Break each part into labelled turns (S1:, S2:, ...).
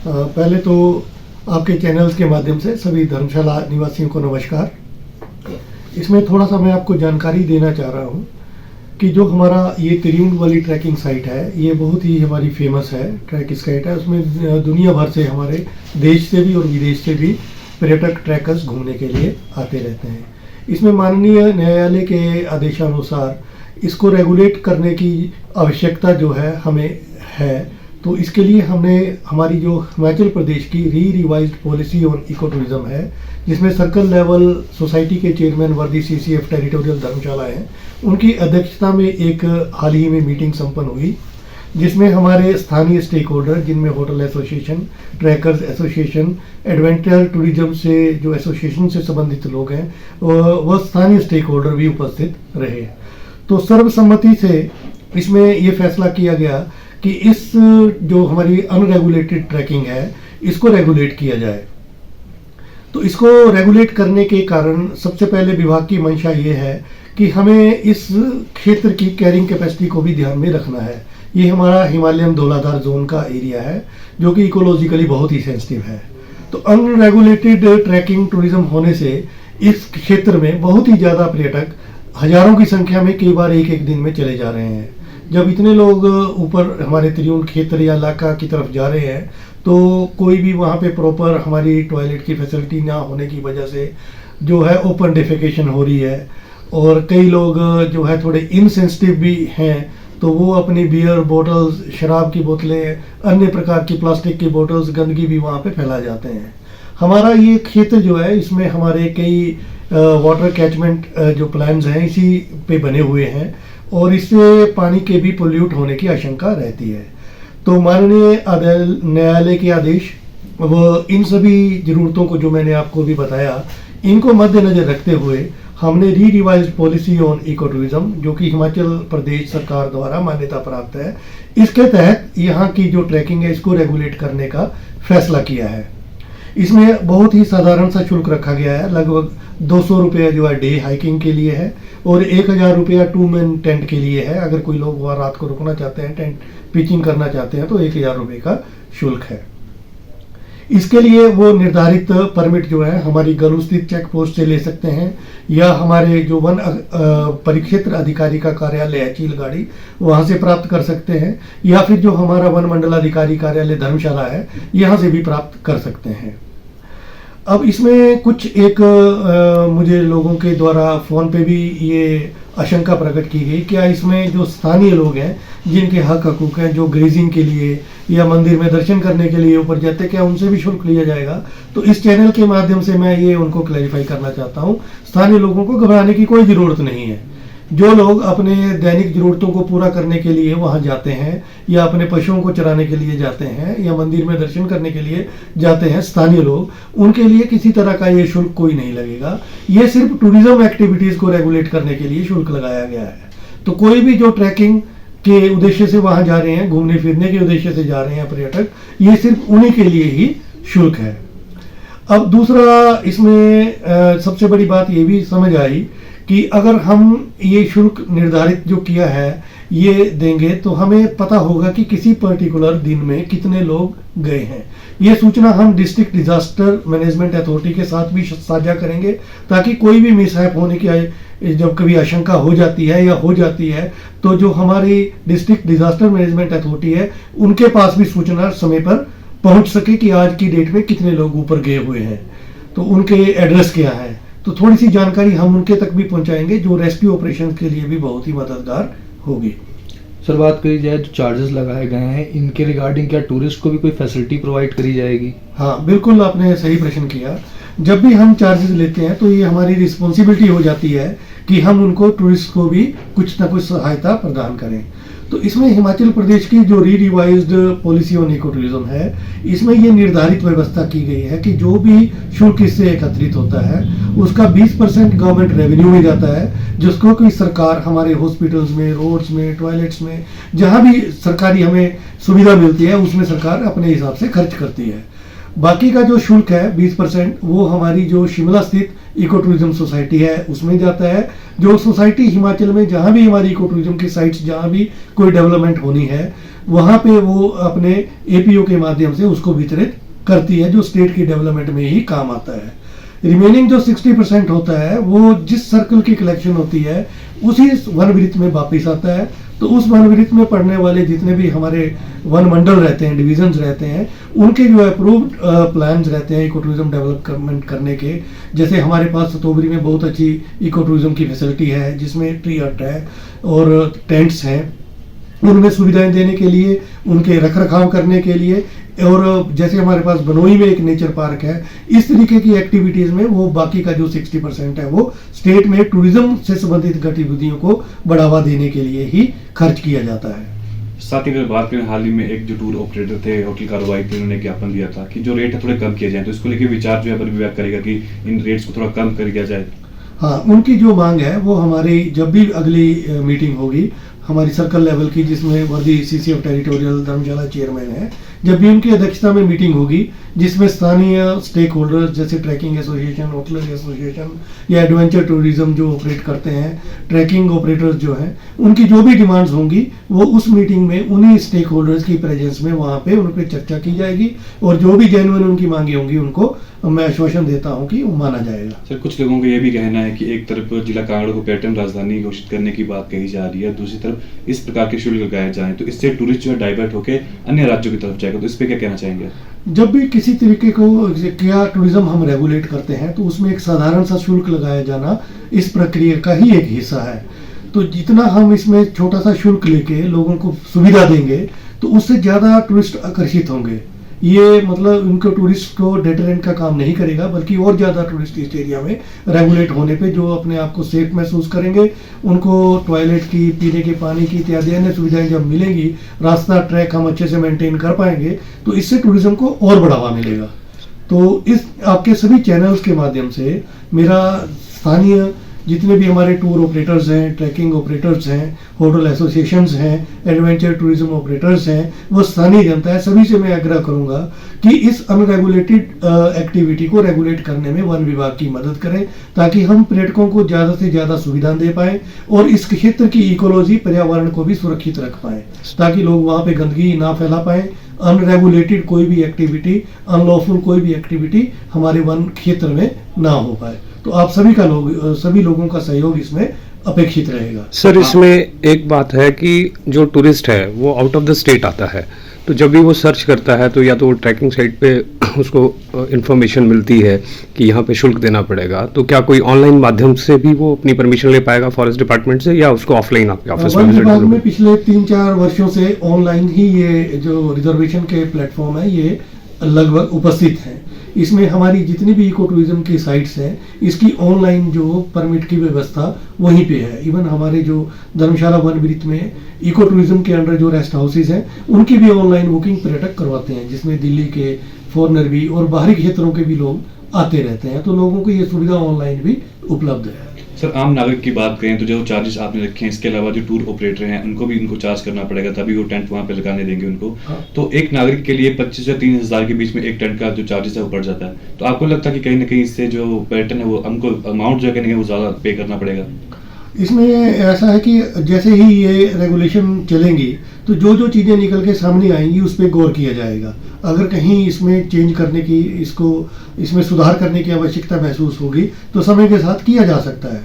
S1: पहले तो आपके चैनल्स के माध्यम से सभी धर्मशाला निवासियों को नमस्कार। इसमें थोड़ा सा मैं आपको जानकारी देना चाह रहा हूँ कि जो हमारा ये त्रियुंड वाली ट्रैकिंग साइट है, ये बहुत ही हमारी फेमस है ट्रैक साइट है। उसमें दुनिया भर से, हमारे देश से भी और विदेश से भी पर्यटक ट्रैकर्स घूमने के लिए आते रहते हैं। इसमें माननीय न्यायालय के आदेशानुसार इसको रेगुलेट करने की आवश्यकता जो है हमें है। तो इसके लिए हमने हमारी जो हिमाचल प्रदेश की revised policy on eco tourism है, जिसमें सर्कल लेवल सोसाइटी के चेयरमैन वर्दी CCF टेरिटोरियल धर्मशाला हैं, उनकी अध्यक्षता में एक हाल ही में मीटिंग संपन्न हुई, जिसमें हमारे स्थानीय स्टेक होल्डर, जिनमें hotel association, trekkers association, adventure tourism से जो एसोसिएशन से संबंधित लोग हैं, वह स्थानीय स्टेक होल्डर भी उपस्थित रहे। तो सर्वसम्मति से इसमें यह फैसला किया गया कि इस जो हमारी अनरेगुलेटेड ट्रैकिंग है, इसको रेगुलेट किया जाए। तो इसको रेगुलेट करने के कारण सबसे पहले विभाग की मंशा ये है कि हमें इस क्षेत्र की कैरिंग कैपेसिटी को भी ध्यान में रखना है। ये हमारा हिमालयन धौलाधार जोन का एरिया है, जो कि इकोलॉजिकली बहुत ही सेंसिटिव है। तो अनरेगुलेटेड ट्रैकिंग टूरिज्म होने से इस क्षेत्र में बहुत ही ज़्यादा पर्यटक हजारों की संख्या में कई बार एक दिन में चले जा रहे हैं। जब इतने लोग ऊपर हमारे त्रियुंड क्षेत्र या इलाका की तरफ जा रहे हैं, तो कोई भी वहाँ पे प्रॉपर हमारी टॉयलेट की फैसिलिटी ना होने की वजह से जो है ओपन डेफेकेशन हो रही है। और कई लोग जो है थोड़े इनसेंसिटिव भी हैं, तो वो अपनी बियर बोतल्स, शराब की बोतलें, अन्य प्रकार की प्लास्टिक की बोतल्स, गंदगी भी वहाँ पे फैला जाते हैं। हमारा ये क्षेत्र जो है, इसमें हमारे कई वाटर कैचमेंट जो प्लान्स हैं इसी पे बने हुए हैं, और इससे पानी के भी पोल्यूट होने की आशंका रहती है। तो माननीय न्यायालय के आदेश व इन सभी जरूरतों को जो मैंने आपको भी बताया, इनको मद्देनजर रखते हुए हमने revised policy on eco tourism, जो कि हिमाचल प्रदेश सरकार द्वारा मान्यता प्राप्त है, इसके तहत यहाँ की जो ट्रैकिंग है इसको रेगुलेट करने का फैसला किया है। इसमें बहुत ही साधारण सा शुल्क रखा गया है, लगभग 200 रुपये जो है डे हाइकिंग के लिए है, और 1000 रुपया 2 मैन टेंट के लिए है। अगर कोई लोग वहाँ रात को रुकना चाहते हैं, टेंट पिचिंग करना चाहते हैं, तो 1000 रुपये का शुल्क है। इसके लिए वो निर्धारित परमिट जो है हमारी गलू स्थित चेक पोस्ट से ले सकते हैं, या हमारे जो वन परिक्षेत्र अधिकारी का कार्यालय है चीलगाड़ी, वहाँ से प्राप्त कर सकते हैं, या फिर जो हमारा वन मंडलाधिकारी कार्यालय धर्मशाला है, यहाँ से भी प्राप्त कर सकते हैं। अब इसमें कुछ एक मुझे लोगों के द्वारा फ़ोन पे भी ये आशंका प्रकट की गई, क्या इसमें जो स्थानीय लोग हैं, जिनके हक हकूक हैं, जो ग्रेजिंग के लिए या मंदिर में दर्शन करने के लिए ऊपर जाते हैं, क्या उनसे भी शुल्क लिया जाएगा? तो इस चैनल के माध्यम से मैं ये उनको क्लैरिफाई करना चाहता हूँ, स्थानीय लोगों को घबराने की कोई ज़रूरत नहीं है। जो लोग अपने दैनिक जरूरतों को पूरा करने के लिए वहाँ जाते हैं, या अपने पशुओं को चराने के लिए जाते हैं, या मंदिर में दर्शन करने के लिए जाते हैं स्थानीय लोग, उनके लिए किसी तरह का ये शुल्क कोई नहीं लगेगा। ये सिर्फ टूरिज्म एक्टिविटीज़ को रेगुलेट करने के लिए शुल्क लगाया गया है। तो कोई भी जो ट्रैकिंग के उद्देश्य से वहाँ जा रहे हैं, घूमने फिरने के उद्देश्य से जा रहे हैं पर्यटक, ये सिर्फ उन्हीं के लिए ही शुल्क है। अब दूसरा, इसमें सबसे बड़ी बात ये भी समझ आई कि अगर हम ये शुल्क निर्धारित जो किया है ये देंगे, तो हमें पता होगा कि किसी पर्टिकुलर दिन में कितने लोग गए हैं। ये सूचना हम डिस्ट्रिक्ट डिजास्टर मैनेजमेंट अथॉरिटी के साथ भी साझा करेंगे, ताकि कोई भी मिसहैप होने की जब कभी आशंका हो जाती है या हो जाती है, तो जो हमारी डिस्ट्रिक्ट डिजास्टर मैनेजमेंट अथॉरिटी है, उनके पास भी सूचना समय पर पहुंच सके कि आज की डेट में कितने लोग ऊपर गए हुए हैं, तो उनके एड्रेस क्या है। तो थोड़ी सी जानकारी हम उनके तक भी पहुंचाएंगे, जो रेस्क्यू ऑपरेशन के लिए भी बहुत ही मददगार होगी।
S2: सर, बात करी जाए जो चार्जेस लगाए गए हैं, इनके रिगार्डिंग क्या टूरिस्ट को भी कोई फैसिलिटी प्रोवाइड करी जाएगी?
S1: हाँ, बिल्कुल, आपने सही प्रश्न किया। जब भी हम चार्जेस लेते हैं, तो ये हमारी रिस्पॉन्सिबिलिटी हो जाती है कि हम उनको, टूरिस्ट को भी कुछ ना कुछ सहायता प्रदान करें। तो इसमें हिमाचल प्रदेश की जो revised policy on eco tourism है, इसमें ये निर्धारित व्यवस्था की गई है कि जो भी शुल्क इससे एकत्रित होता है, उसका 20% गवर्नमेंट रेवेन्यू में जाता है, जिसको कि सरकार हमारे हॉस्पिटल्स में, रोड्स में, टॉयलेट्स में, जहाँ भी सरकारी हमें सुविधा मिलती है, उसमें सरकार अपने हिसाब से खर्च करती है। बाकी का जो शुल्क है 20%, वो हमारी जो शिमला स्थित इको टूरिज्म सोसाइटी है उसमें जाता है। जो सोसाइटी हिमाचल में जहाँ भी हमारी इको टूरिज्म की साइट्स, जहाँ भी कोई डेवलपमेंट होनी है, वहाँ पे वो अपने एपीओ के माध्यम से उसको वितरित करती है, जो स्टेट की डेवलपमेंट में ही काम आता है। रिमेनिंग जो 60% होता है वो जिस सर्कल की कलेक्शन होती है उसी वन वृत्त में वापिस आता है। तो उस वन वृत्त में पड़ने वाले जितने भी हमारे वन मंडल रहते हैं, डिविजन्स रहते हैं, उनके जो अप्रूव्ड प्लान्स रहते हैं इको टूरिज्म डेवलपमेंट करने के, जैसे हमारे पास सतोबरी में बहुत अच्छी इको टूरिज्म की फैसिलिटी है जिसमें ट्री हट है और टेंट्स हैं, उनमें सुविधाएं देने के लिए, उनके रख रखाव करने के लिए, और जैसे हमारे पास बनोई में एक नेचर पार्क है, इस तरीके की एक्टिविटीज में वो बाकी का जो 60% है वो स्टेट में टूरिज्म से संबंधित गतिविधियों को बढ़ावा देने के लिए ही खर्च किया जाता है।
S3: साथ ही अगर बात करें, हाल ही में एक जो टूर ऑपरेटर थे, होटल कार्रवाई थे, उन्होंने ज्ञापन दिया था कि जो रेट है थोड़े कम किए जाए, तो इसको लेकर विचार जो है वन विभाग करेगा कि इन रेट्स को थोड़ा कम कर दिया जाए।
S1: हाँ, उनकी जो मांग है वो हमारी जब भी अगली मीटिंग होगी हमारी सर्कल लेवल की, जिसमें वर्दी सीसीएफ टेरिटोरियल धर्मशाला चेयरमैन है, जब भी उनकी अध्यक्षता में मीटिंग होगी जिसमें स्थानीय स्टेक होल्डर्स जैसे ट्रैकिंग एसोसिएशन, होटलर एसोसिएशन या एडवेंचर टूरिज्म जो ऑपरेट करते हैं, ट्रैकिंग ऑपरेटर्स जो हैं, उनकी जो भी डिमांड्स होंगी वो उस मीटिंग में उन्हीं स्टेक होल्डर्स की प्रेजेंस में वहाँ पे उन पर चर्चा की जाएगी, और जो भी जेन्युइन उनकी मांगे होंगी उनको मैं आश्वासन देता हूं कि वो माना जाएगा।
S3: सर, कुछ लोगों का ये भी कहना है कि एक तरफ जिला कांगड़ा को पर्यटन राजधानी घोषित करने की बात कही जा रही है, दूसरी तरफ इस प्रकार के शुल्क लगाए जाएं तो इससे टूरिस्ट जो है डाइवर्ट होकर अन्य राज्यों की तरफ जाएगा, तो इस पे क्या कहना चाहेंगे?
S1: जब भी किसी तरीके को क्या टूरिज्म हम रेगुलेट करते हैं तो उसमें एक साधारण सा शुल्क लगाया जाना इस प्रक्रिया का ही एक हिस्सा है। तो जितना हम इसमें छोटा सा शुल्क लेके लोगों को सुविधा देंगे तो उससे ज्यादा टूरिस्ट आकर्षित होंगे। ये मतलब उनको टूरिस्ट को डेटरेंट का काम नहीं करेगा, बल्कि और ज़्यादा टूरिस्ट इस एरिया में रेगुलेट होने पे जो अपने आप को सेफ महसूस करेंगे, उनको टॉयलेट की, पीने के पानी की इत्यादि अन्य सुविधाएं जब मिलेंगी, रास्ता ट्रैक हम अच्छे से मेंटेन कर पाएंगे, तो इससे टूरिज्म को और बढ़ावा मिलेगा। तो इस आपके सभी चैनल्स के माध्यम से मेरा स्थानीय जितने भी हमारे टूर ऑपरेटर्स हैं, ट्रैकिंग ऑपरेटर्स हैं, होटल एसोसिएशंस हैं, एडवेंचर टूरिज्म ऑपरेटर्स हैं, वो स्थानीय जनता है, सभी से मैं आग्रह करूंगा कि इस अनरेगुलेटेड एक्टिविटी को रेगुलेट करने में वन विभाग की मदद करें, ताकि हम पर्यटकों को ज़्यादा से ज़्यादा सुविधा दे पाएं और इस क्षेत्र की इकोलॉजी, पर्यावरण को भी सुरक्षित रख पाएं, ताकि लोग वहाँ पे गंदगी ना फैला पाएं। अनरेगुलेटेड कोई भी एक्टिविटी, अनलॉफुल कोई भी एक्टिविटी हमारे वन क्षेत्र में ना हो पाए। तो आप सभी लोगों का सहयोग इसमें अपेक्षित रहेगा।
S4: सर, इसमें एक बात है कि जो टूरिस्ट है वो आउट ऑफ द स्टेट आता है, तो जब भी वो सर्च करता है तो या तो वो ट्रैकिंग साइट पे उसको इन्फॉर्मेशन मिलती है कि यहाँ पे शुल्क देना पड़ेगा, तो क्या कोई ऑनलाइन माध्यम से भी वो अपनी परमिशन ले पाएगा फॉरेस्ट डिपार्टमेंट से, या उसको ऑफलाइन आपके ऑफिस में?
S1: वन विभाग में पिछले 3-4 वर्षों से ऑनलाइन ही ये जो रिजर्वेशन के प्लेटफॉर्म है ये लगभग उपस्थित हैं। इसमें हमारी जितनी भी इको टूरिज्म की साइट्स हैं, इसकी ऑनलाइन जो परमिट की व्यवस्था वहीं पे है। इवन हमारे जो धर्मशाला वन वृत्त में इको टूरिज्म के अंडर जो रेस्ट हाउसेज हैं, उनकी भी ऑनलाइन बुकिंग पर्यटक करवाते हैं, जिसमें दिल्ली के फॉरेनर भी और बाहरी क्षेत्रों के भी लोग आते रहते हैं, तो लोगों को ये सुविधा ऑनलाइन भी उपलब्ध है।
S3: सर, आम नागरिक की बात करें तो जो चार्जेस आपने रखे हैं, इसके अलावा जो टूर ऑपरेटर हैं उनको भी इनको चार्ज करना पड़ेगा, तभी वो टेंट वहाँ पे लगाने देंगे उनको।
S1: हाँ।
S3: तो एक नागरिक के लिए 25 से 30 हज़ार के बीच में एक टेंट का जो चार्जेस है वो पड़ जाता है। तो आपको लगता है कि कहीं ना कहीं इससे जो पर्यटन है वो हमको अमाउंट जो है वो ज़्यादा पे करना पड़ेगा?
S1: इसमें ऐसा है कि जैसे ही ये रेगुलेशन चलेंगी तो जो जो चीज़ें निकल के सामने आएंगी उस पर गौर किया जाएगा। अगर कहीं इसमें चेंज करने की, इसमें सुधार करने की आवश्यकता महसूस होगी तो समय के साथ किया जा सकता है।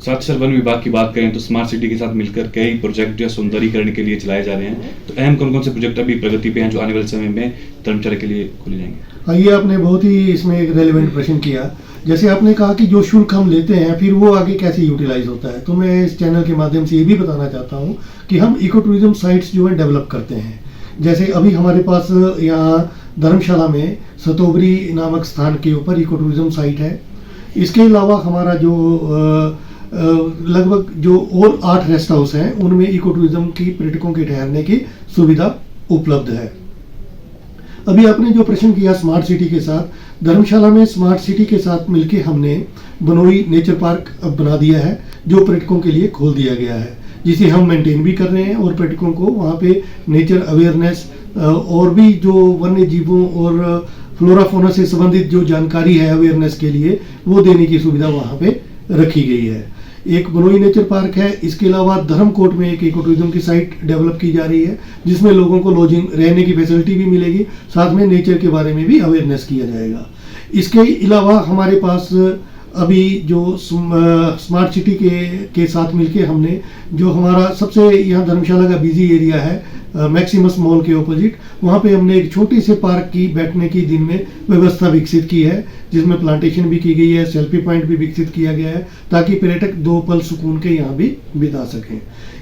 S3: साथ ही सर, वन विभाग की बात करें तो स्मार्ट सिटी के साथ मिलकर कई प्रोजेक्ट जो सौंदर्यीकरण के लिए चलाए जा रहे हैं, तो अहम कौन कौन से प्रोजेक्ट अभी प्रगति पे हैं जो आने वाले समय में धर्मशाला के लिए खोले जाएंगे?
S1: हाँ, ये आपने बहुत ही इसमें एक रेलिवेंट प्रश्न किया। जैसे आपने कहा कि जो शुल्क हम लेते हैं फिर वो आगे कैसे यूटिलाइज होता है, तो मैं इस चैनल के माध्यम से ये भी बताना चाहता हूँ कि हम इको टूरिज्म साइट्स जो है डेवलप करते हैं। जैसे अभी हमारे पास यहाँ धर्मशाला में सतोबरी नामक स्थान के ऊपर इको टूरिज्म साइट है। इसके अलावा हमारा जो लगभग जो और 8 रेस्ट हाउस हैं उनमें इको टूरिज्म की पर्यटकों के ठहरने की सुविधा उपलब्ध है। अभी आपने जो प्रश्न किया स्मार्ट सिटी के साथ, धर्मशाला में स्मार्ट सिटी के साथ मिलके हमने बनोई नेचर पार्क अब बना दिया है, जो पर्यटकों के लिए खोल दिया गया है, जिसे हम मेंटेन भी कर रहे हैं और पर्यटकों को वहाँ पे नेचर अवेयरनेस और भी जो वन्य जीवों और फ्लोरा फोना से संबंधित जो जानकारी है अवेयरनेस के लिए वो देने की सुविधा वहाँ पे रखी गई है। एक बनोई नेचर पार्क है। इसके अलावा धर्मकोट में एक इको टूरिज्म की साइट डेवलप की जा रही है, जिसमें लोगों को लॉजिंग रहने की फैसिलिटी भी मिलेगी, साथ में नेचर के बारे में भी अवेयरनेस किया जाएगा। इसके अलावा हमारे पास अभी जो स्मार्ट सिटी के साथ मिलके हमने जो हमारा सबसे यहाँ धर्मशाला का बिजी एरिया है मैक्सिमस मॉल के ऑपोजिट, वहाँ पे हमने एक छोटी से पार्क की बैठने की दिन में व्यवस्था विकसित की है, जिसमें प्लांटेशन भी की गई है, सेल्फी पॉइंट भी विकसित किया गया है, ताकि पर्यटक 2 पल सुकून के यहाँ भी बिता सकें।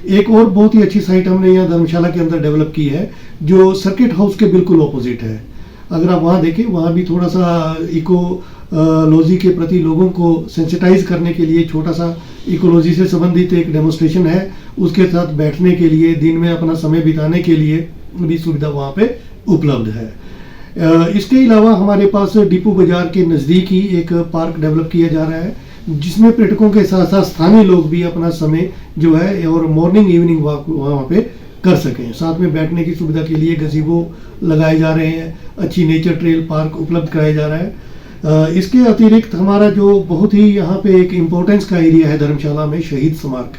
S1: एक और बहुत ही अच्छी साइट हमने यहाँ धर्मशाला के अंदर डेवलप की है, जो सर्किट हाउस के बिल्कुल ऑपोजिट है। अगर आप वहाँ देखें, वहाँ भी थोड़ा सा इकोलॉजी के प्रति लोगों को सेंसिटाइज करने के लिए छोटा सा इकोलॉजी से संबंधित एक डेमोन्स्ट्रेशन है, उसके साथ बैठने के लिए, दिन में अपना समय बिताने के लिए भी सुविधा वहाँ पे उपलब्ध है। इसके अलावा हमारे पास डिपो बाजार के नज़दीक ही एक पार्क डेवलप किया जा रहा है, जिसमें पर्यटकों के साथ साथ स्थानीय लोग भी अपना समय जो है और मॉर्निंग इवनिंग वॉक वहाँ पे कर सकें। साथ में बैठने की सुविधा के लिए गज़ीबो लगाए जा रहे हैं, अच्छी नेचर ट्रेल पार्क उपलब्ध कराया जा रहा है। इसके अतिरिक्त हमारा जो बहुत ही यहाँ पे एक इम्पोर्टेंस का एरिया है धर्मशाला में, शहीद स्मारक।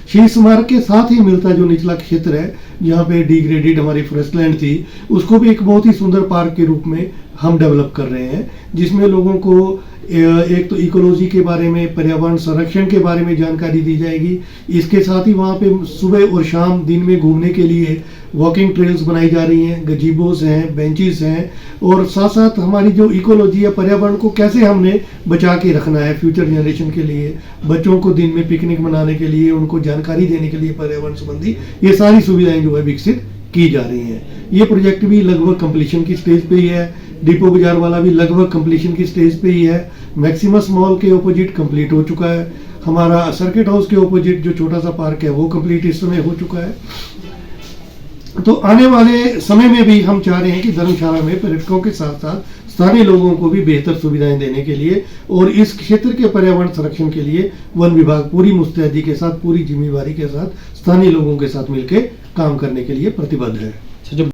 S1: शहीद स्मारक के साथ ही मिलता जो निचला क्षेत्र है, जहाँ पे डिग्रेडेड हमारी फॉरेस्ट लैंड थी, उसको भी एक बहुत ही सुंदर पार्क के रूप में हम डेवलप कर रहे हैं, जिसमें लोगों को एक तो इकोलॉजी के बारे में, पर्यावरण संरक्षण के बारे में जानकारी दी जाएगी। इसके साथ ही वहाँ पे सुबह और शाम दिन में घूमने के लिए वॉकिंग ट्रेल्स बनाई जा रही हैं, गजीबोस हैं, बेंचेस हैं, और साथ साथ हमारी जो इकोलॉजी या पर्यावरण को कैसे हमने बचा के रखना है फ्यूचर जनरेशन के लिए, बच्चों को दिन में पिकनिक मनाने के लिए, उनको जानकारी देने के लिए पर्यावरण संबंधी ये सारी सुविधाएं जो है विकसित की जा रही हैं। ये प्रोजेक्ट भी लगभग कंप्लीशन की स्टेज पे ही है। डिपो बाजार वाला भी लगभग कंप्लीशन की स्टेज पे ही है। मैक्सिमस मॉल के ऑपोजिट कंप्लीट हो चुका है। हमारा सर्किट हाउस के ऑपोजिट जो छोटा सा पार्क है वो कंप्लीट इस समय हो चुका है। तो आने वाले समय में भी हम चाह रहे हैं कि धर्मशाला में पर्यटकों के साथ साथ स्थानीय लोगों को भी बेहतर सुविधाएं देने के लिए और इस क्षेत्र के पर्यावरण संरक्षण के लिए वन विभाग पूरी मुस्तैदी के साथ, पूरी जिम्मेवारी के साथ स्थानीय लोगों के साथ मिलकर काम करने के लिए प्रतिबद्ध है।